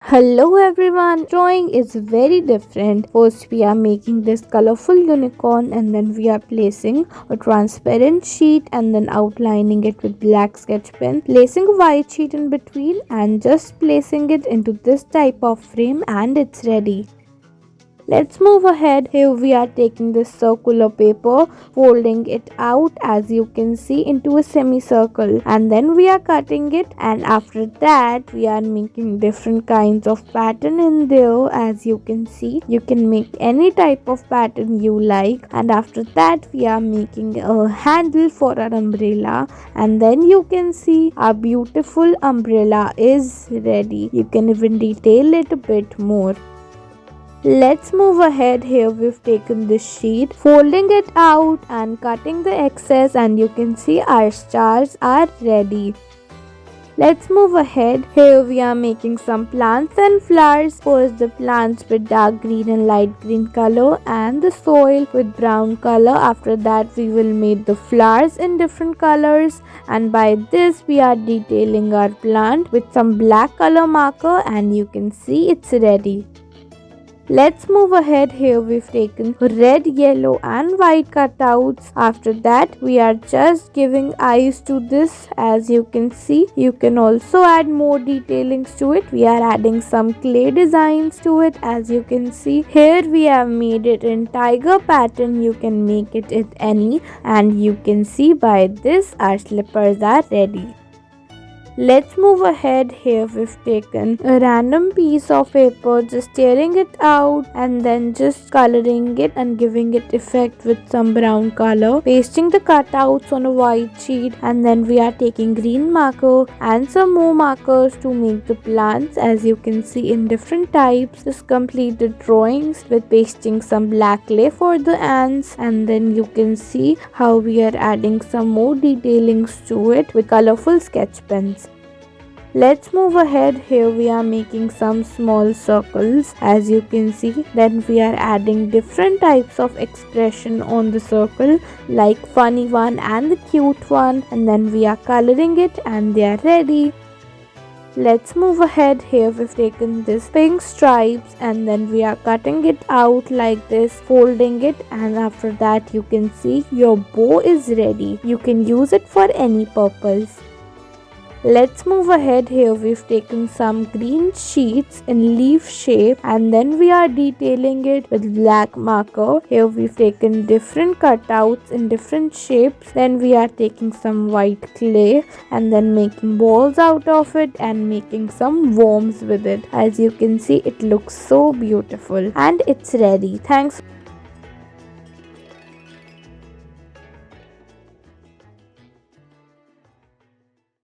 Hello everyone, drawing is very different. First we are making this colorful unicorn and then we are placing a transparent sheet and then outlining it with black sketch pen, placing a white sheet in between and just placing it into this type of frame and it's ready. Let's move ahead. Here we are taking this circular paper, folding it out as you can see into a semicircle, and then we are cutting it, and after that we are making different kinds of pattern in there. As you can see, you can make any type of pattern you like, and after that we are making a handle for our umbrella, and then you can see our beautiful umbrella is ready. You can even detail it a bit more. Let's move ahead. Here we've taken this sheet, folding it out and cutting the excess, and you can see our stars are ready. Let's move ahead. Here we are making some plants and flowers. First the plants with dark green and light green color and the soil with brown color. After that we will make the flowers in different colors, and by this we are detailing our plant with some black color marker, and you can see it's ready. Let's move ahead. Here we've taken red, yellow and white cutouts. After that we are just giving eyes to this. As you can see, you can also add more detailings to it. We are adding some clay designs to it. As you can see here, we have made it in tiger pattern. You can make it in any, and you can see by this our slippers are ready. Let's move ahead. Here we've taken a random piece of paper, just tearing it out and then just coloring it and giving it effect with some brown color, pasting the cutouts on a white sheet, and then we are taking green marker and some more markers to make the plants. As you can see in different types, just complete the drawings with pasting some black clay for the ants, and then you can see how we are adding some more detailings to it with colorful sketch pens. Let's move ahead. Here we are making some small circles. As you can see, then we are adding different types of expression on the circle, like funny one and the cute one, and then we are coloring it and they are ready. Let's move ahead. Here we've taken this pink stripes and then we are cutting it out like this, folding it, and after that you can see your bow is ready. You can use it for any purpose. Let's move ahead. Here we've taken some green sheets in leaf shape and then we are detailing it with black marker. Here we've taken different cutouts in different shapes. Then we are taking some white clay and then making balls out of it and making some worms with it. As you can see, it looks so beautiful and it's ready. Thanks.